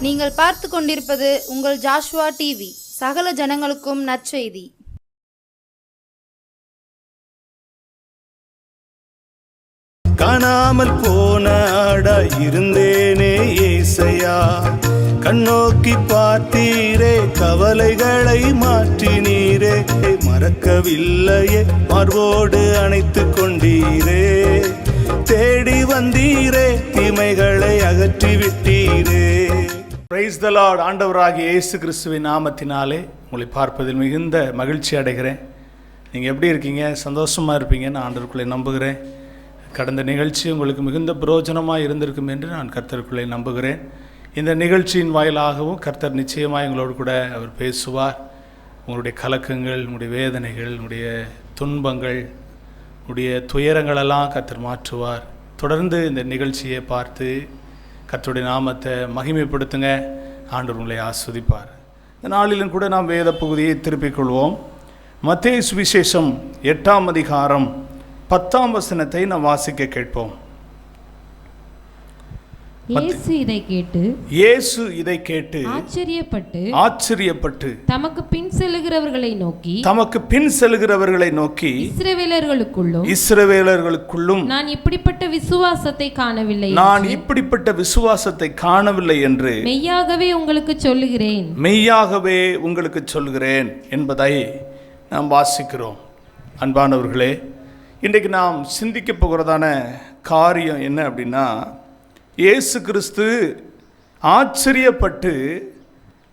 நீங்கள் பார்த்து கொண்டிருப்பது உங்கள் ஜாஷுவா டிவி. சகல ஜனங்களுக்கும் நற்செய்தி. காணாமல் போன ஆடா இருந்தேனே ஏசையா, கண்ணோக்கி பார்த்தீரே, கவலைகளை மாற்றினீரே, மறக்கவில்லையே, மார்போடு அணைத்து கொண்டீரே, தேடி வந்தீரே, தீமைகளை அகற்றி விட்டீரே. Praise the Lord. ஆண்டவராகிய இயேசு கிறிஸ்துவின் நாமத்தினாலே உங்களை பார்ப்பதில் மிகுந்த மகிழ்ச்சி அடைகிறேன். நீங்கள் எப்படி இருக்கீங்க? சந்தோஷமாக இருப்பீங்கன்னு ஆண்டவருக்குள்ளே நம்புகிறேன். கடந்த நிகழ்ச்சி உங்களுக்கு மிகுந்த பிரயோஜனமாக இருந்திருக்கும் என்று நான் கர்த்தருக்குள்ளே நம்புகிறேன். இந்த நிகழ்ச்சியின் வாயிலாகவும் கர்த்தர் நிச்சயமாக எங்களோடு கூட அவர் பேசுவார். உங்களுடைய கலக்கங்கள், உங்களுடைய வேதனைகள், உங்களுடைய துன்பங்கள், உங்களுடைய துயரங்களெல்லாம் கர்த்தர் மாற்றுவார். தொடர்ந்து இந்த நிகழ்ச்சியை பார்த்து கர்த்தருடைய நாமத்தை மகிமைப்படுத்துங்க. ஆண்டவர் உங்களை ஆஸ்வதிப்பார். இந்த நாளிலும் கூட நாம் வேத பகுதியை திருப்பிக் கொள்வோம். மத்தேயு சுவிசேஷம் 8ஆம் அதிகாரம் 10ஆம் வசனத்தை நாம் வாசிக்க கேட்போம். இயேசு இதை கேட்டு ஆச்சரியப்பட்டு தமக்கு பின் செல்லுகிறவர்களை நோக்கி இஸ்ரவேலர்களுக்குள்ளும் நான் இப்படிப்பட்ட விசுவாசத்தை காணவில்லை என்று மெய்யாகவே உங்களுக்கு சொல்லுகிறேன் என்பதை நாம் வாசிக்கிறோம். அன்பானவர்களே, இன்றைக்கு நாம் சிந்திக்க போகிறதான காரியம் என்ன அப்படின்னா, இயேசு கிறிஸ்து ஆச்சரியப்பட்டு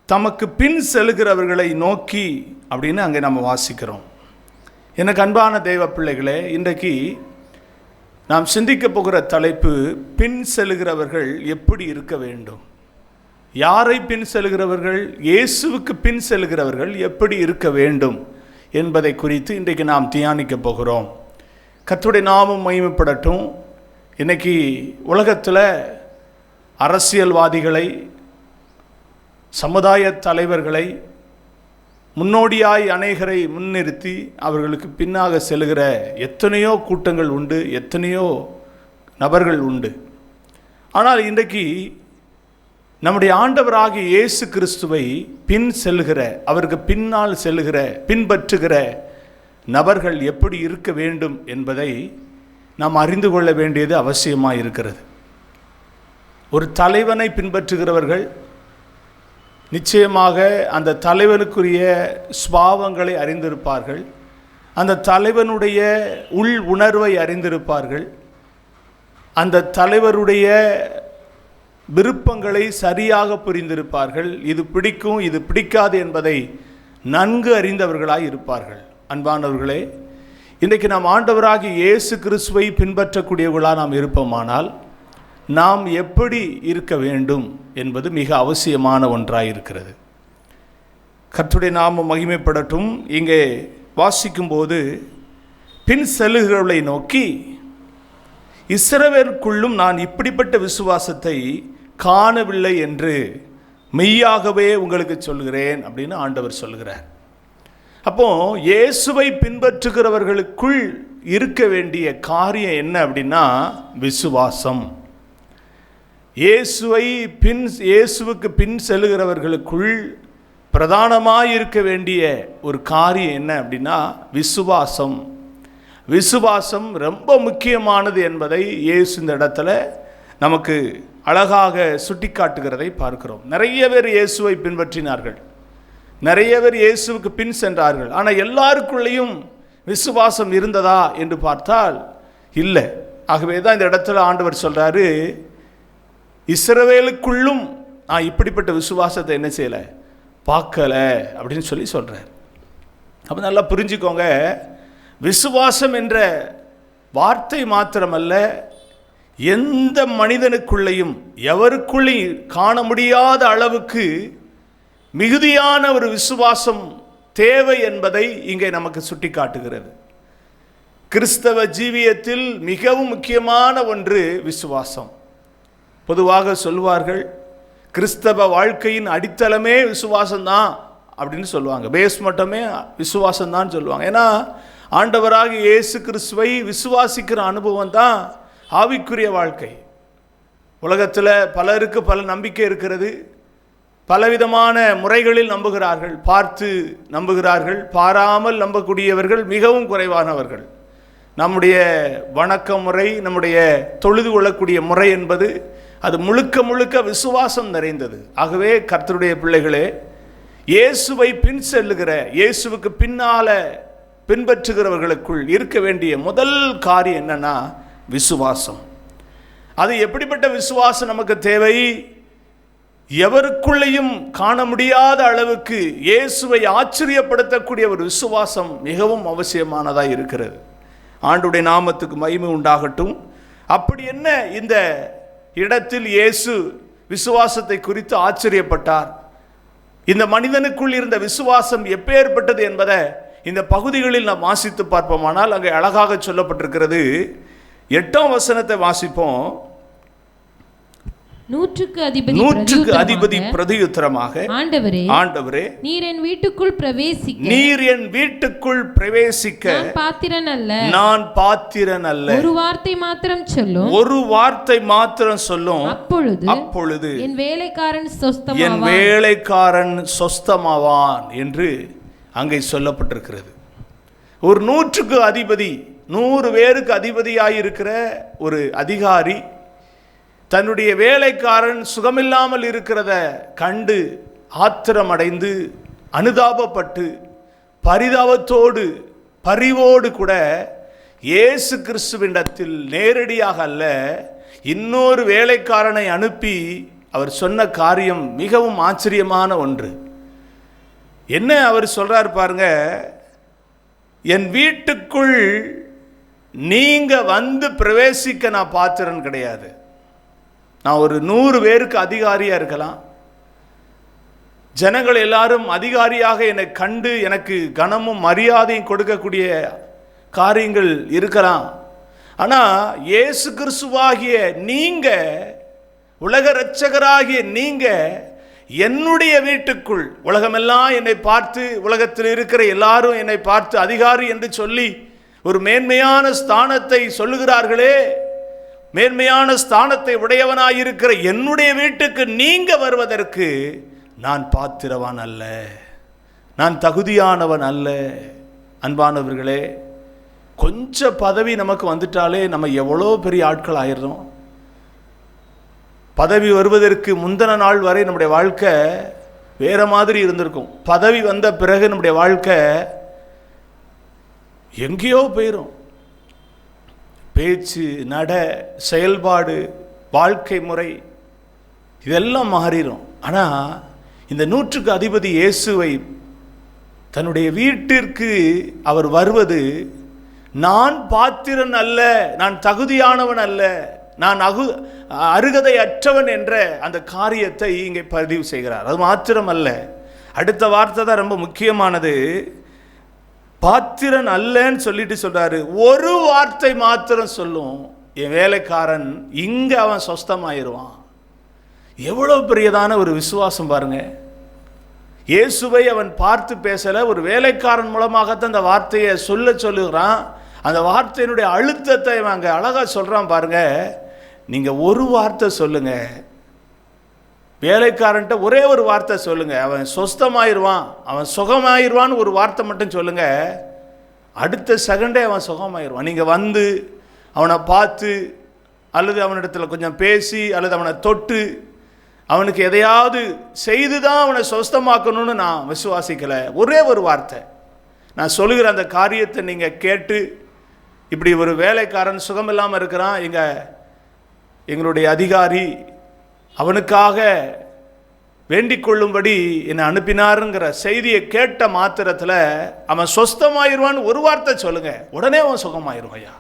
தமக்கு பின் செல்கிறவர்களை நோக்கி அப்படின்னு அங்கே நம்ம வாசிக்கிறோம். எனக்கு அன்பான தெய்வ பிள்ளைகளே, இன்றைக்கு நாம் சிந்திக்க போகிற தலைப்பு பின் செல்கிறவர்கள் எப்படி இருக்க வேண்டும். யாரை பின் செல்கிறவர்கள்? இயேசுவுக்கு பின் செல்கிறவர்கள் எப்படி இருக்க வேண்டும் என்பதை குறித்து இன்றைக்கு நாம் தியானிக்க போகிறோம். கர்த்தருடைய நாமம் மகிமைப்படட்டும். இன்றைக்கி உலகத்தில் அரசியல்வாதிகளை, சமுதாய தலைவர்களை, முன்னோடியாய் அநேகரை முன்னிறுத்தி அவர்களுக்கு பின்னாக செல்கிற எத்தனையோ கூட்டங்கள் உண்டு, எத்தனையோ நபர்கள் உண்டு. ஆனால் இன்றைக்கு நம்முடைய ஆண்டவராகிய இயேசு கிறிஸ்துவை பின் செல்கிற, அவருக்கு பின்னால் செல்கிற, பின்பற்றுகிற நபர்கள் எப்படி இருக்க வேண்டும் என்பதை நாம் அறிந்து கொள்ள வேண்டியது அவசியமாக இருக்கிறது. ஒரு தலைவனை பின்பற்றுகிறவர்கள் நிச்சயமாக அந்த தலைவனுக்குரிய சுபாவங்களை அறிந்திருப்பார்கள், அந்த தலைவனுடைய உள் உணர்வை அறிந்திருப்பார்கள், அந்த தலைவருடைய விருப்பங்களை சரியாக புரிந்திருப்பார்கள். இது பிடிக்கும், இது பிடிக்காது என்பதை நன்கு அறிந்தவர்களாய் இருப்பார்கள். அன்பானவர்களே, இன்றைக்கு நாம் ஆண்டவராகிய இயேசு கிறிஸ்துவை பின்பற்றக்கூடியவர்களாக நாம் இருப்போமானால் நாம் எப்படி இருக்க வேண்டும் என்பது மிக அவசியமான ஒன்றாக இருக்கிறது. கர்த்தருடைய நாமம் மகிமைப்படட்டும். இங்கே வாசிக்கும்போது பின் செல்லுகிறவர்களை நோக்கி இஸ்ரவேலுக்குள்ளும் நான் இப்படிப்பட்ட விசுவாசத்தை காணவில்லை என்று மெய்யாகவே உங்களுக்கு சொல்கிறேன் அப்படின்னு ஆண்டவர் சொல்கிறார். அப்போ இயேசுவை பின்பற்றுகிறவர்களுக்குள் இருக்க வேண்டிய காரியம் என்ன அப்படின்னா விசுவாசம். இயேசுவுக்கு பின் செல்லுகிறவர்களுக்குள் பிரதானமாக இருக்க வேண்டிய ஒரு காரியம் என்ன அப்படின்னா விசுவாசம். விசுவாசம் ரொம்ப முக்கியமானது என்பதை இயேசு இந்த இடத்துல நமக்கு அழகாக சுட்டி காட்டுகிறதை பார்க்கிறோம். நிறைய பேர் இயேசுவை பின்பற்றினார்கள், நிறைய பேர் இயேசுவுக்கு பின் சென்றார்கள். ஆனால் எல்லாருக்குள்ளேயும் விசுவாசம் இருந்ததா என்று பார்த்தால் இல்லை. ஆகவே தான் இந்த இடத்துல ஆண்டவர் சொல்கிறாரு, இஸ்ரவேலுக்குள்ளும் நான் இப்படிப்பட்ட விசுவாசத்தை என்ன செய்யலை, பார்க்கலை அப்படின்னு சொல்கிறார். அப்போ நல்லா புரிஞ்சுக்கோங்க, விசுவாசம் என்ற வார்த்தை மாத்திரமல்ல, எந்த மனிதனுக்குள்ளேயும் எவருக்குள்ளேயும் காண முடியாத அளவுக்கு மிகுதியான ஒரு விசுவாசம் தேவை என்பதை இங்கே நமக்கு சுட்டி காட்டுகிறது. கிறிஸ்தவ ஜீவியத்தில் மிகவும் முக்கியமான ஒன்று விசுவாசம். பொதுவாக சொல்வார்கள், கிறிஸ்தவ வாழ்க்கையின் அடித்தளமே விசுவாசம்தான் அப்படின்னு சொல்லுவாங்க. பேஸ் மட்டுமே விசுவாசம்தான் சொல்லுவாங்க. ஏன்னா ஆண்டவராக இயேசு கிறிஸ்துவை விசுவாசிக்கிற அனுபவம் தான் ஆவிக்குரிய வாழ்க்கை. உலகத்தில் பலருக்கு பல நம்பிக்கை இருக்கிறது, பலவிதமான முறைகளில் நம்புகிறார்கள். பார்த்து நம்புகிறார்கள், பாராமல் நம்பக்கூடியவர்கள் மிகவும் குறைவானவர்கள். நம்முடைய வணக்க முறை, நம்முடைய தொழுது கொள்ளக்கூடிய முறை என்பது அது முழுக்க முழுக்க விசுவாசம் நிறைந்தது. ஆகவே கர்த்தருடைய பிள்ளைகளே, இயேசுவை பின் செல்லுகிற, இயேசுவுக்கு பின்னால பின்பற்றுகிறவர்களுக்குள் இருக்க வேண்டிய முதல் காரியம் என்னன்னா விசுவாசம். அது எப்படிப்பட்ட விசுவாசம் நமக்கு தேவை? எவருக்குள்ளேயும் காண முடியாத அளவுக்கு இயேசுவை ஆச்சரியப்படுத்தக்கூடிய ஒரு விசுவாசம் மிகவும் அவசியமானதாக இருக்கிறது. ஆண்டுடைய நாமத்துக்கு மகிமை உண்டாகட்டும். அப்படி என்ன இந்த இடத்தில் இயேசு விசுவாசத்தை குறித்து ஆச்சரியப்பட்டார்? இந்த மனிதனுக்குள் இருந்த விசுவாசம் எப்பேற்பட்டது என்பதை இந்த பகுதிகளில் நாம் வாசித்து பார்ப்போமானால் அங்கே அழகாக சொல்லப்பட்டிருக்கிறது. 8ஆம் வசனத்தை வாசிப்போம். நூற்றுக்கு அதிபதி பிரதியுத்தரமாக, ஆண்டவரே, நீர் என் வீட்டுக்குள் பிரவேசிக்க நான் பாத்திரன் அல்ல. ஒரு வார்த்தை மாத்திரம் சொல்லும், அப்பொழுது என் வேலைக்காரன் சொஸ்தமாவான் என்று அங்கே சொல்லப்பட்டிருக்கிறது. ஒரு 100க்கு அதிபதி, 100 பேருக்கு அதிபதியாயிருக்கிற ஒரு அதிகாரி தன்னுடைய வேலைக்காரன் சுகமில்லாமல் இருக்கிறத கண்டு ஆத்திரமடைந்து அனுதாபப்பட்டு பரிதாபத்தோடு பரிவோடு கூட இயேசு கிறிஸ்துவினிடத்தில் நேரடியாக அல்ல, இன்னொரு வேலைக்காரனை அனுப்பி அவர் சொன்ன காரியம் மிகவும் ஆச்சரியமான ஒன்று. என்ன அவர் சொல்றார் பாருங்க, என் வீட்டுக்குள் நீங்க வந்து பிரவேசிக்க நான் பாத்திரன் கிடையாது. நான் ஒரு 100 பேருக்கு அதிகாரியா இருக்கலாம். ஜனங்கள் எல்லாரும் அதிகாரியாக என்னை கண்டு எனக்கு கனமும் மரியாதையும் கொடுக்கக்கூடிய காரியங்கள் இருக்கலாம். ஆனால் இயேசு கிறிஸ்துவாகிய நீங்க, உலக இரட்சகராகிய நீங்க என்னுடைய வீட்டுக்குள், உலகமெல்லாம் என்னை பார்த்து, உலகத்தில் இருக்கிற எல்லாரும் என்னை பார்த்து அதிகாரி என்று சொல்லி ஒரு மேன்மையான ஸ்தானத்தை சொல்லுகிறார்களே, மேன்மையான ஸ்தானத்தை உடையவனாயிருக்கிற என்னுடைய வீட்டுக்கு நீங்க வருவதற்கு நான் பாத்திரவான் அல்ல, நான் தகுதியானவன் அல்ல. அன்பானவர்களே, கொஞ்சம் பதவி நமக்கு வந்துட்டாலே நம்ம எவ்வளோ பெரிய ஆட்கள் ஆயிடுறோம். பதவி வருவதற்கு முந்தின நாள் வரை நம்முடைய வாழ்க்கை வேற மாதிரி இருந்திருக்கும். பதவி வந்த பிறகு நம்முடைய வாழ்க்கை எங்கேயோ போயிடும். பேச்சு, நட, செயல்பாடு, வாழ்க்கை முறை இதெல்லாம் மாறிடும். ஆனால் இந்த 100க்கு அதிபதி இயேசுவை தன்னுடைய வீட்டிற்கு அவர் வருவது, நான் பாத்திரன் அல்ல, நான் தகுதியானவன் அல்ல, நான் அருகதை அற்றவன் என்ற அந்த காரியத்தை இங்கே பதிவு செய்கிறார். அது மாத்திரம் அல்ல, அடுத்த வார்த்தை தான் ரொம்ப முக்கியமானது. பாத்திரன் அல்லன்னு சொல்லிட்டு சொல்றாரு, ஒரு வார்த்தை மாத்திரம் சொல்லும், என் வேலைக்காரன் இங்க அவன் சொஸ்தமாயிருவான். எவ்வளவு பெரியதான ஒரு விசுவாசம் பாருங்க. இயேசுவை அவன் பார்த்து பேசல, ஒரு வேலைக்காரன் மூலமாகத்தான் அந்த வார்த்தையை சொல்லுகிறான். அந்த வார்த்தையினுடைய அழுத்தத்தை அங்க அழகா சொல்றான் பாருங்க. நீங்க ஒரு வார்த்தை சொல்லுங்க, வேலைக்காரன்ட்ட ஒரே ஒரு வார்த்தை சொல்லுங்க, அவன் சொஸ்தமாயிருவான், அவன் சுகமாயிருவான்னு ஒரு வார்த்தை மட்டும் சொல்லுங்க, அடுத்த செகண்டே அவன் சுகமாயிருவான். நீங்க வந்து அவனை பார்த்து அல்லது அவனிடத்துல கொஞ்சம் பேசி அல்லது அவனை தொட்டு அவனுக்கு எதையாவது செய்துதான் அவனை சொஸ்தமாக்கணும்னு நான் விசுவாசிக்கல. ஒரே ஒரு வார்த்தை நான் சொல்லுகிற அந்த காரியத்தை நீங்க கேட்டு, இப்படி ஒரு வேலைக்காரன் சுகமில்லாமல் இருக்கிறான், எங்களுடைய அதிகாரி அவனுக்காக வேண்டிக் கொள்ளும்படி என்னை அனுப்பினாருங்கிற செய்தியை கேட்ட மாத்திரத்தில் அவன் சொஸ்தமாயிருவான்னு ஒரு வார்த்தை சொல்லுங்க, உடனே அவன் சுகமாயிருவாயா.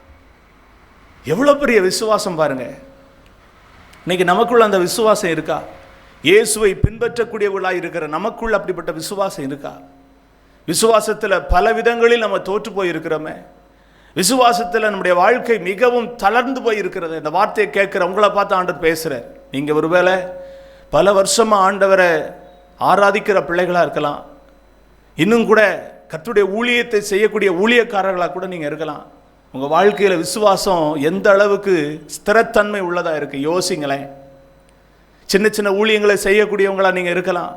எவ்வளோ பெரிய விசுவாசம் பாருங்க. இன்னைக்கு நமக்குள்ள அந்த விசுவாசம் இருக்கா? இயேசுவை பின்பற்றக்கூடியவர்களாக இருக்கிற நமக்குள்ள அப்படிப்பட்ட விசுவாசம் இருக்கா? விசுவாசத்தில் பல விதங்களில் நம்ம தோற்று போயிருக்கிறோமே. விசுவாசத்தில் நம்முடைய வாழ்க்கை மிகவும் தளர்ந்து போயிருக்கிறது. இந்த வார்த்தையை கேட்குற உங்களை பார்த்து ஆண்டவர் பேசுகிறார். நீங்கள் ஒருவேளை பல வருஷமாக ஆண்டவரை ஆராதிக்கிற பிள்ளைகளாக இருக்கலாம், இன்னும் கூட கர்த்தருடைய ஊழியத்தை செய்யக்கூடிய ஊழியக்காரர்களாக கூட நீங்கள் இருக்கலாம். உங்கள் வாழ்க்கையில் விசுவாசம் எந்த அளவுக்கு ஸ்திரத்தன்மை உள்ளதாக இருக்குது யோசிங்களேன். சின்ன சின்ன ஊழியங்களை செய்யக்கூடியவங்களா நீங்கள் இருக்கலாம்.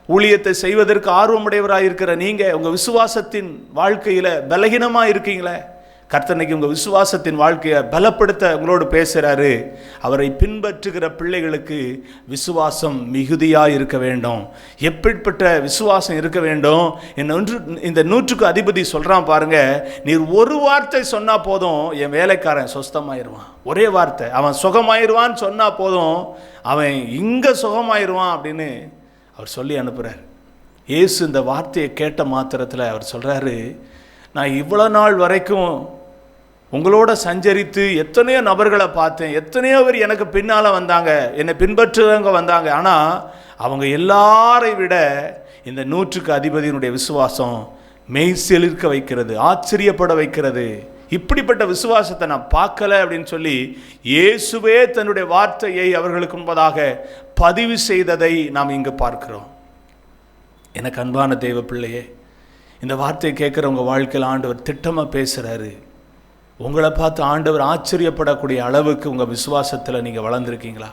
ஊழியத்தை செய்வதற்கு ஆர்வமுடையவராக இருக்கிற நீங்கள் உங்கள் விசுவாசத்தின் வாழ்க்கையில் பலகீனமாக இருக்கீங்களே, கர்த்தனைக்கு உங்கள் விசுவாசத்தின் வாழ்க்கையை பலப்படுத்த உங்களோடு பேசுகிறாரு. அவரை பின்பற்றுகிற பிள்ளைகளுக்கு விசுவாசம் மிகுதியாக இருக்க வேண்டும். எப்படிப்பட்ட விசுவாசம் இருக்க வேண்டும்? இந்த 100க்கு அதிபதி சொல்கிறான் பாருங்க, நீர் ஒரு வார்த்தை சொன்னால் போதும் என் வேலைக்காரன் சொஸ்தமாயிருவான். ஒரே வார்த்தை, அவன் சுகமாயிருவான்னு சொன்னால் போதும், அவன் இங்கே சுகமாயிருவான் அப்படின்னு அவர் சொல்லி அனுப்புகிறார். இயேசு இந்த வார்த்தையை கேட்ட மாத்திரத்தில் அவர் சொல்கிறாரு, நான் இவ்வளோ நாள் வரைக்கும் உங்களோட சஞ்சரித்து எத்தனையோ நபர்களை பார்த்தேன், எத்தனையோ பேர் எனக்கு பின்னால் வந்தாங்க, என்னை பின்பற்றுறவங்க வந்தாங்க. ஆனால் அவங்க எல்லாரை விட இந்த 100க்கு அதிபதியினுடைய விசுவாசம் மெய்சிலிர்க்க வைக்கிறது, ஆச்சரியப்பட வைக்கிறது. இப்படிப்பட்ட விசுவாசத்தை நான் பார்க்கல அப்படின்னு சொல்லி இயேசுவே தன்னுடைய வார்த்தையை அவர்களுக்கு முன்பதாக பதிவு செய்ததை நாம் இங்கு பார்க்கிறோம். எனக்கு அன்பான தெய்வ பிள்ளையே, இந்த வார்த்தையை கேட்குறவங்க வாழ்க்கையில் ஆண்டவர் திட்டமாக பேசுகிறாரு. உங்களை பார்த்து ஆண்டவர் ஆச்சரியப்படக்கூடிய அளவுக்கு உங்கள் விசுவாசத்தில் நீங்கள் வளர்ந்துருக்கீங்களா?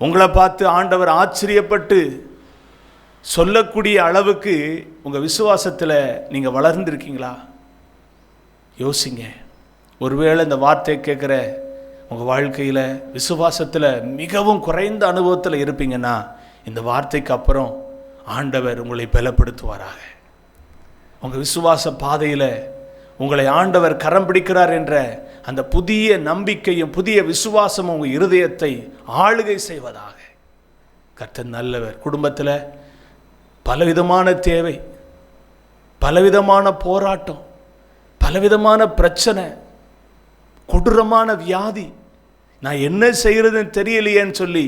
உங்களை பார்த்து ஆண்டவர் ஆச்சரியப்பட்டு சொல்லக்கூடிய அளவுக்கு உங்கள் விசுவாசத்தில் நீங்கள் வளர்ந்துருக்கீங்களா? யோசிங்க. ஒருவேளை இந்த வார்த்தையை கேட்குற உங்கள் வாழ்க்கையில் விசுவாசத்தில் மிகவும் குறைந்த அனுபவத்தில் இருப்பீங்கன்னா, இந்த வார்த்தைக்கு அப்புறம் ஆண்டவர் உங்களை பலப்படுத்துவாராக. உங்கள் விசுவாச பாதையில் உங்களை ஆண்டவர் கரம் பிடிக்கிறார் என்ற அந்த புதிய நம்பிக்கையும் புதிய விசுவாசமும் உங்கள் இருதயத்தை ஆளுகை செய்வதாக. கர்த்தர் நல்லவர். குடும்பத்தில் பலவிதமான தேவை, பலவிதமான போராட்டம், பலவிதமான பிரச்சனை, கொடூரமான வியாதி, நான் என்ன செய்கிறதுன்னு தெரியலையேன்னு சொல்லி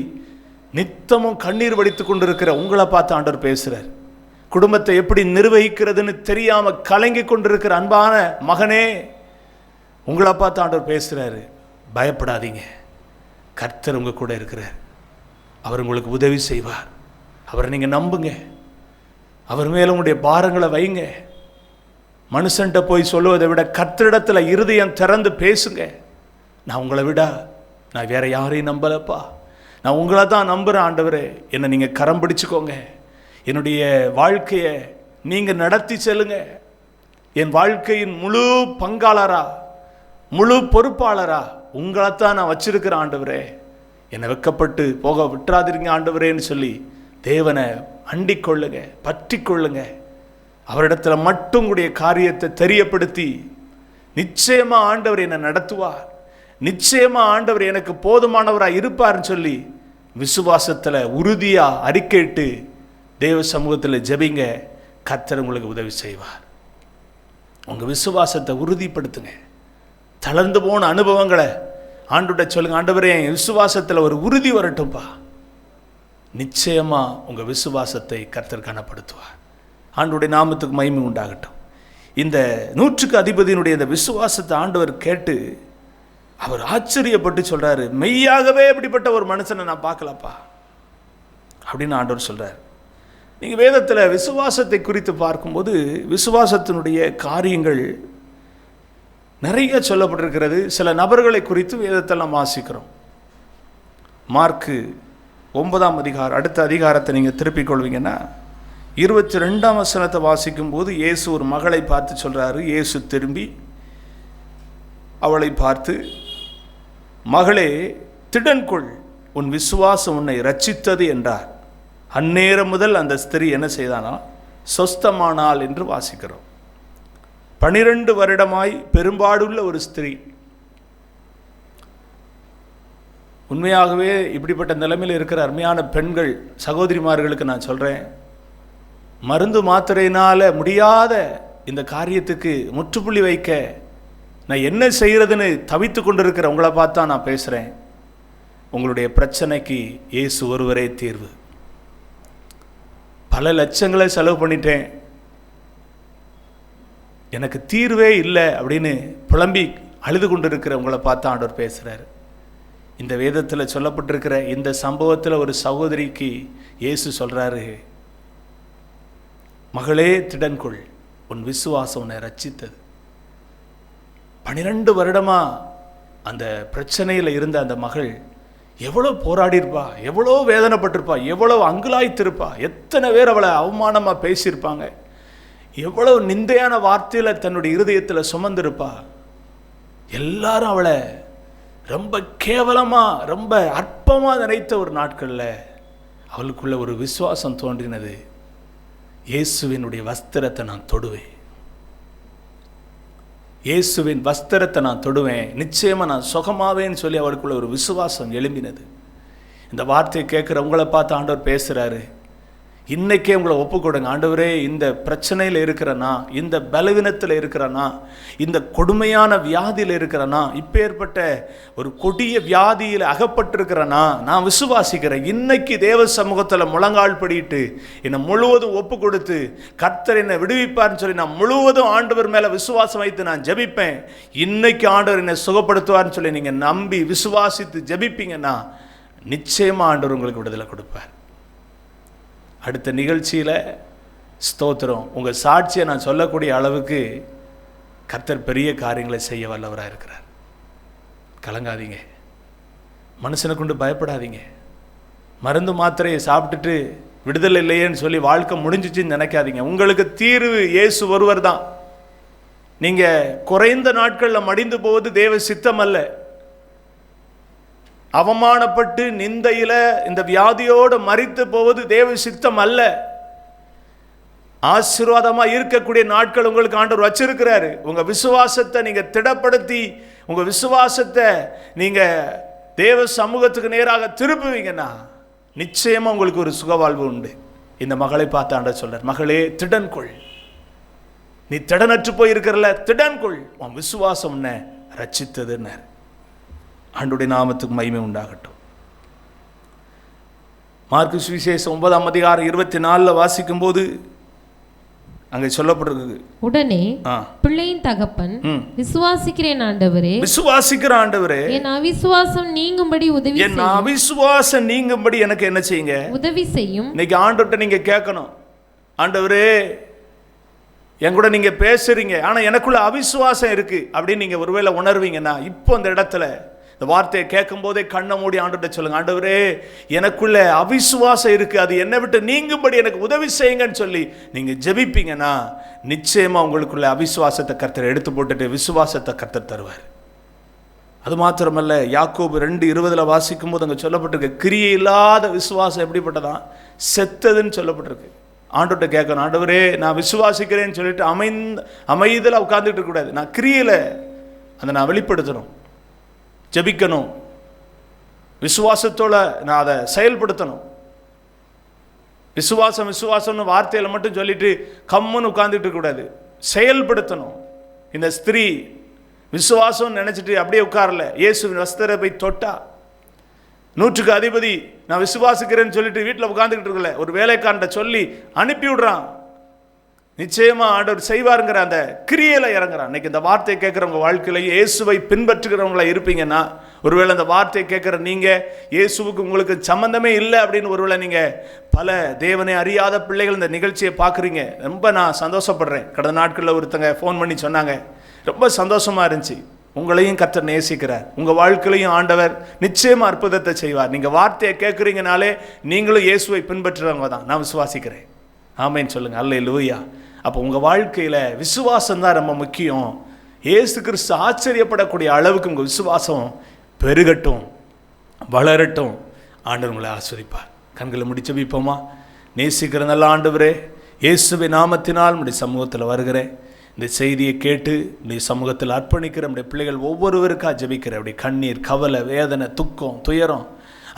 நித்தமும் கண்ணீர் வடித்து கொண்டிருக்கிற உங்களை பார்த்து ஆண்டவர் பேசுகிறார். குடும்பத்தை எப்படி நிர்வகிக்கிறதுன்னு தெரியாமல் கலங்கி கொண்டிருக்கிற அன்பான மகனே, உங்களை பார்த்து ஆண்டவர் பேசுகிறாரு. பயப்படாதீங்க, கர்த்தர் உங்கள் கூட இருக்கிறார். அவர் உங்களுக்கு உதவி செய்வார். அவரை நீங்கள் நம்புங்க. அவர் மேலே உங்களுடைய பாரங்களை வைங்க. மனுஷன்கிட்ட போய் சொல்லுவதை விட கர்த்தரிடத்தில் இருதயம் திறந்து பேசுங்க. நான் உங்களை விட நான் வேற யாரையும் நம்பலப்பா, நான் உங்களை தான் நம்புகிறேன் ஆண்டவரே, என்னை நீங்கள் கரம் பிடிச்சுக்கோங்க, என்னுடைய வாழ்க்கையை நீங்கள் நடத்தி செல்லுங்க, என் வாழ்க்கையின் முழு பங்காளரா முழு பொறுப்பாளரா உங்களைத்தான் நான் வச்சிருக்கிற ஆண்டவரே, என்னை வெக்கப்பட்டு போக விட்டுறாதிருங்க ஆண்டவரேன்னு சொல்லி தேவனை அண்டிக் கொள்ளுங்க, பற்றி கொள்ளுங்க. அவரிடத்துல மட்டும் உடைய காரியத்தை தெரியப்படுத்தி நிச்சயமா ஆண்டவர் என்னை நடத்துவார், நிச்சயமா ஆண்டவர் எனக்கு போதுமானவராக இருப்பார்னு சொல்லி விசுவாசத்தில் உறுதியாக அறிக்கையிட்டு தேவ சமூகத்தில் ஜெபிங்க. கர்த்தர் உங்களுக்கு உதவி செய்வார். உங்கள் விசுவாசத்தை உறுதிப்படுத்துங்க. தளர்ந்து போன அனுபவங்களை ஆண்டவர்கிட்ட சொல்லுங்க, ஆண்டவரே என் விசுவாசத்தில் ஒரு உறுதி வரட்டும்பா. நிச்சயமாக உங்கள் விசுவாசத்தை கர்த்தர் கனப்படுத்துவார். ஆண்டவருடைய நாமத்துக்கு மகிமை உண்டாகட்டும். இந்த 100க்கு அதிபதியினுடைய இந்த விசுவாசத்தை ஆண்டவர் கேட்டு அவர் ஆச்சரியப்பட்டு சொல்கிறாரு, மெய்யாகவே இப்படிப்பட்ட ஒரு மனுஷனை நான் பார்க்கலப்பா அப்படின்னு ஆண்டவர் சொல்கிறார். நீங்கள் வேதத்தில் விசுவாசத்தை குறித்து பார்க்கும்போது விசுவாசத்தினுடைய காரியங்கள் நிறைய சொல்லப்பட்டிருக்கிறது. சில நபர்களை குறித்து வேதத்தில் நாம் வாசிக்கிறோம். மார்க்கு 9ஆம் அதிகாரம், அடுத்த அதிகாரத்தை நீங்கள் திருப்பிக் கொள்வீங்கன்னா 22ஆம் வசனத்தை வாசிக்கும்போது இயேசு ஒரு மகளை பார்த்து சொல்கிறாரு. இயேசு திரும்பி அவளை பார்த்து, மகளே திடன்கொள், உன் விசுவாசம் உன்னை ரட்சித்தது என்றார். அந்நேரம் முதல் அந்த ஸ்திரீ என்ன செய்தானா, சொஸ்தமானாள் என்று வாசிக்கிறோம். 12 வருடமாய் பெரும்பாடுள்ள ஒரு ஸ்திரீ. உண்மையாகவே இப்படிப்பட்ட நிலைமையில் இருக்கிற அருமையான பெண்கள் சகோதரிமார்களுக்கு நான் சொல்கிறேன், மருந்து மாத்திரையினால் முடியாத இந்த காரியத்துக்கு முற்றுப்புள்ளி வைக்க நான் என்ன செய்கிறதுன்னு தவித்து கொண்டிருக்கிற உங்களை பார்த்தா நான் பேசுகிறேன். உங்களுடைய பிரச்சனைக்கு இயேசு ஒருவரே தீர்வு. பல லட்சங்களை செலவு பண்ணிட்டேன், எனக்கு தீர்வே இல்லை அப்படின்னு புலம்பி அழுது கொண்டிருக்கிற உங்களை பார்த்தா ஆண்டவர் பேசுகிறார். இந்த வேதத்தில் சொல்லப்பட்டிருக்கிற இந்த சம்பவத்தில் ஒரு சகோதரிக்கு இயேசு சொல்கிறாரு, மகளே திடன்கொள், உன் விசுவாசம் உன்னை ரட்சித்தது. 12 வருடமாக அந்த பிரச்சனையில் இருந்த அந்த மகள் எவ்வளோ போராடி இருப்பா, எவ்வளோ வேதனைப்பட்டிருப்பா, எவ்வளோ அங்குலாய்த்திருப்பா, எத்தனை பேர் அவளை அவமானமாக பேசியிருப்பாங்க, எவ்வளோ நிந்தையான வார்த்தையில் தன்னுடைய இருதயத்தில் சுமந்திருப்பா. எல்லாரும் அவளை ரொம்ப கேவலமாக, ரொம்ப அற்பமாக நினைத்த ஒரு நாட்களில் அவளுக்குள்ள ஒரு விசுவாசம் தோன்றினது. இயேசுவினுடைய வஸ்திரத்தை நான் தொடுவேன், இயேசுவின் வஸ்திரத்தை நான் தொடுவேன், நிச்சயமாக நான் சுகமாவேன்னு சொல்லி அவளுக்குள்ள ஒரு விசுவாசம் எழும்பினது. இந்த வார்த்தையை கேட்குற உங்களை பார்த்து ஆண்டவர் பேசுகிறாரு. இன்றைக்கே உங்களை ஒப்பு கொடுங்க. ஆண்டவரே, இந்த பிரச்சனையில் இருக்கிறனா, இந்த பலவீனத்தில் இருக்கிறனா, இந்த கொடுமையான வியாதியில் இருக்கிறனா, இப்பேற்பட்ட ஒரு கொடிய வியாதியில் அகப்பட்டிருக்கிறனா, நான் விசுவாசிக்கிறேன். இன்னைக்கு தேவ சமூகத்தில் முழங்கால் படிட்டு என்னை முழுவதும் ஒப்பு கொடுத்து கர்த்தர் என்னை விடுவிப்பார்னு சொல்லி நான் முழுவதும் ஆண்டவர் மேலே விசுவாசம் வைத்து நான் ஜெபிப்பேன். இன்னைக்கு ஆண்டவர் என்னை சுகப்படுத்துவார்னு சொல்லி நீங்கள் நம்பி விசுவாசித்து ஜெபிப்பீங்கன்னா நிச்சயமாக ஆண்டவர் உங்களுக்கு விடுதலை கொடுப்பார். அடுத்த நிகழ்ச்சியில் ஸ்தோத்திரம், உங்கள் சாட்சியை நான் சொல்லக்கூடிய அளவுக்கு கர்த்தர் பெரிய காரியங்களை செய்ய வல்லவராக இருக்கிறார். கலங்காதீங்க, மனுஷனை கொண்டு பயப்படாதீங்க. மருந்து மாத்திரையை சாப்பிட்டுட்டு விடுதலை இல்லையேன்னு சொல்லி வாழ்க்கை முடிஞ்சிச்சுன்னு நினைக்காதீங்க. உங்களுக்கு தீர்வு இயேசு ஒருவர் தான். நீங்கள் குறைந்த நாட்களில் மடிந்து போவது தேவ சித்தம் அல்ல. அவமானப்பட்டு நிந்தையில இந்த வியாதியோடு மரித்து போவது தேவ சித்தம் அல்ல. ஆசீர்வாதமா இருக்கக்கூடிய நாட்கள் உங்களுக்கு ஆண்டவர் வச்சிருக்கிறாரு. உங்க விசுவாசத்தை நீங்க திடப்படுத்தி, உங்க விசுவாசத்தை நீங்க தேவ சமூகத்துக்கு நேராக திருப்புவீங்கன்னா நிச்சயமா உங்களுக்கு ஒரு சுகவாழ்வு உண்டு. இந்த மகளை பார்த்து ஆண்டவர் சொல்றார், மகளே திடன்கொள், நீ திடனற்று போயிருக்கிறல, திடன்கொள், உன் விசுவாசம் உன்னை ரட்சித்ததுன்னு. ஆண்டவருடைய நாமத்துக்கு மகிமை உண்டாகட்டும். மார்க்கு சுவிசேஷம் 9ஆம் அதிகாரம் 24 வாசிக்கும் போது அங்கே சொல்லப்பட்டிருக்கு, உடனே பிள்ளையின் தகப்பன், விசுவாசிக்கிறேன் ஆண்டவரே, விசுவாசிக்கிற ஆண்டவரே, என் அவிசுவாசம் நீங்கும்படி உதவி, என் அவிசுவாசம் நீங்கும்படி எனக்கு என்ன செய்யுங்க, உதவி செய்யும். இன்னைக்கு ஆண்டவர்கிட்ட நீங்க கேட்கணும், ஆண்டவரே என் கூட நீங்க பேசுறீங்க, ஆனா எனக்குள்ள அவிசுவாசம் இருக்கு அப்படின்னு நீங்க ஒருவேளை உணர்வீங்கன்னா இப்போ இந்த இடத்துல இந்த வார்த்தையை கேட்கும் போதே கண்ணை மூடி ஆண்டவர்கிட்ட சொல்லுங்க, ஆண்டவரே எனக்குள்ள அவிசுவாசம் இருக்கு, அது என்னை விட்டு நீங்கும்படி எனக்கு உதவி செய்யுங்கன்னு சொல்லி நீங்க ஜெபிப்பீங்கன்னா நிச்சயமா உங்களுக்குள்ள அவிசுவாசத்தை கர்த்தர் எடுத்து போட்டுட்டு விசுவாசத்தை கர்த்தர் தருவார். அது மாத்திரமல்ல, யாக்கோபு 2:20 வாசிக்கும் போது அங்கே சொல்லப்பட்டிருக்கு, கிரியை இல்லாத விசுவாசம் எப்படிப்பட்டதான், செத்ததுன்னு சொல்லப்பட்டிருக்கு. ஆண்டவர்கிட்ட கேட்கணும், ஆண்டவரே நான் விசுவாசிக்கிறேன்னு சொல்லிட்டு அமைதியில் உட்கார்ந்துட்டு இருக்கக்கூடாது, நான் கிரியையில் அதை நான் வெளிப்படுத்தணும், ஜெபிக்கணும், விசுவாசத்தோட நான் அதை செயல்படுத்தணும். விசுவாசம் விசுவாசம்னு வார்த்தையில் மட்டும் சொல்லிட்டு கம்முன்னு உட்கார்ந்துட்டு இருக்கக்கூடாது, செயல்படுத்தணும். இந்த ஸ்திரீ விசுவாசம் நினைச்சிட்டு அப்படியே உட்காரல, இயேசுவின் வஸ்திரத்தை போய் தொட்டா. 100க்கு அதிபதி நான் விசுவாசிக்கிறேன்னு சொல்லிட்டு வீட்டில் உட்கார்ந்துக்கிட்டு இருக்கல, ஒரு வேலைக்காரன்ட்ட சொல்லி அனுப்பி விடுறான். நிச்சயமா ஆண்டவர் செய்வாருங்கிற அந்த கிரியையில இறங்குறான். இன்னைக்கு இந்த வார்த்தையை கேட்குறவங்க வாழ்க்கையில இயேசுவை பின்பற்றுகிறவங்களா இருப்பீங்கன்னா, ஒருவேளை அந்த வார்த்தையை கேட்குற நீங்க இயேசுவுக்கு உங்களுக்கு சம்பந்தமே இல்லை அப்படின்னு ஒருவேளை நீங்க பல தேவனை அறியாத பிள்ளைகள் இந்த நிகழ்ச்சியை பார்க்குறீங்க, ரொம்ப நான் சந்தோஷப்படுறேன். கடந்த நாட்களில் ஒருத்தங்க ஃபோன் பண்ணி சொன்னாங்க, ரொம்ப சந்தோஷமா இருந்துச்சு, உங்களையும் கர்த்தர் நேசிக்கிறார், உங்கள் வாழ்க்கையிலையும் ஆண்டவர் நிச்சயமாக அற்புதத்தை செய்வார். நீங்கள் வார்த்தையை கேட்குறீங்கனாலே நீங்களும் இயேசுவை பின்பற்றுறவங்க தான், நான் விசுவாசிக்கிறேன். ஆமேன்னு சொல்லுங்கள், அல்லேலூயா. அப்போ உங்கள் வாழ்க்கையில் விசுவாசம் தான் ரொம்ப முக்கியம். இயேசு கிறிஸ்து ஆச்சரியப்படக்கூடிய அளவுக்கு உங்கள் விசுவாசம் பெருகட்டும், வளரட்டும். ஆண்டவர் உங்களை ஆஸ்வதிப்பார். கண்களை முடிச்சு வைப்போமா? நேசிக்கிற நல்ல ஆண்டவரே, இயேசுவின் நாமத்தினால் உடைய சமூகத்தில் வருகிறேன். இந்த செய்தியை கேட்டு இந்த சமூகத்தில் அர்ப்பணிக்கிற நம்முடைய பிள்ளைகள் ஒவ்வொருவருக்காக ஜெபிக்கிற அப்படி கண்ணீர், கவலை, வேதனை, துக்கம், துயரம்,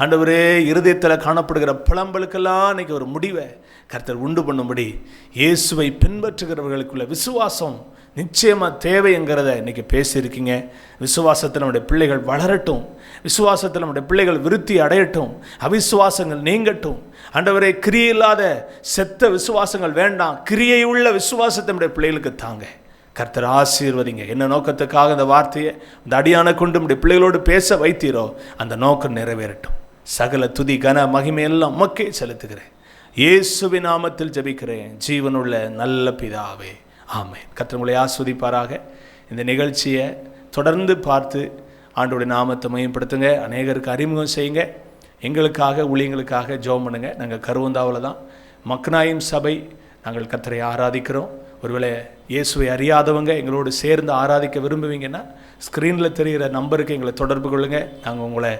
ஆண்டவரே இருதயத்தில் காணப்படுகிற புலம்பலுக்கெல்லாம் இன்னைக்கு ஒரு முடிவை கர்த்தர் உண்டு பண்ணும்படி இயேசுவை பின்பற்றுகிறவர்களுக்குள்ள விசுவாசம் நிச்சயமாக தேவைங்கிறத இன்றைக்கி பேசியிருக்கீங்க. விசுவாசத்தில் நம்முடைய பிள்ளைகள் வளரட்டும், விசுவாசத்தில் நம்முடைய பிள்ளைகள் விருத்தி அடையட்டும், அவிசுவாசங்கள் நீங்கட்டும். ஆண்டவரே கிரியை இல்லாத செத்த விசுவாசங்கள் வேண்டாம், கிரியை உள்ள விசுவாசத்தை நம்முடைய பிள்ளைகளுக்கு தாங்க. கர்த்தர் ஆசீர்வதிங்க. என்ன நோக்கத்துக்காக இந்த வார்த்தையை இந்த அடியான கொண்டு நம்முடைய பிள்ளைகளோடு பேச வைத்தீரோ அந்த நோக்கம் நிறைவேறட்டும். சகல துதி கன மகிமையெல்லாம் உமக்கே செலுத்துகிறேன். இயேசுவின் நாமத்தில் ஜெபிக்கிறேன் ஜீவனுள்ள நல்ல பிதாவே, ஆமென். கர்த்தர் உங்களை ஆஸ்வதிப்பாராக. இந்த நிகழ்ச்சியை தொடர்ந்து பார்த்து ஆண்டோடைய நாமத்தை மேம்படுத்துங்க, அநேகருக்கு அறிமுகம் செய்யுங்க. எங்களுக்காக ஊழியங்களுக்காக ஜெபம் பண்ணுங்க. நாங்கள் கருவந்தாவில் தான் மக்னாயிம் சபை, நாங்கள் கர்த்தரை ஆராதிக்கிறோம். ஒருவேளை இயேசுவை அறியாதவங்க எங்களோடு சேர்ந்து ஆராதிக்க விரும்புவீங்கன்னா ஸ்க்ரீனில் தெரிகிற நம்பருக்கு எங்களை தொடர்பு கொள்ளுங்க. நாங்கள் உங்களை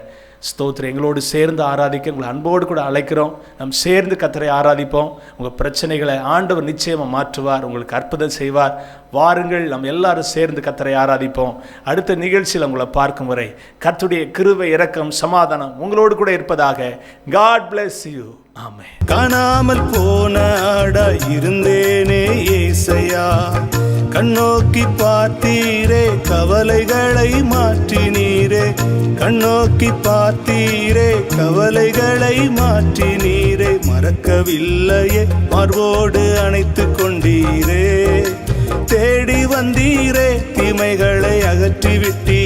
ஸ்தோத்திரம் எங்களோடு சேர்ந்து ஆராதிக்க உங்களை அன்போடு கூட அழைக்கிறோம். நாம் சேர்ந்து கர்த்தரை ஆராதிப்போம். உங்கள் பிரச்சனைகளை ஆண்டவர் நிச்சயமாக மாற்றுவார், உங்களுக்கு அற்புதம் செய்வார். வாருங்கள், நாம் எல்லாரும் சேர்ந்து கர்த்தரை ஆராதிப்போம். அடுத்த நிகழ்ச்சியில் உங்களை பார்க்கும் வரை கர்த்தருடைய கிருபை, இரக்கம், சமாதானம் உங்களோடு கூட இருப்பதாக. God bless you. ஆமென். காணாமல் போன ஆடா இருந்தேனே ஏசையா, கண்ணோக்கி பார்த்தீரே கவலைகளை மாற்றினீரே, கண்ணோக்கி பார்த்தீரே கவலைகளை மாற்றினீரே, மறக்கவில்லையே மார்போடு அணைத்து கொண்டீரே, தேடி வந்தீரே தீமைகளை அகற்றி விட்டீரே.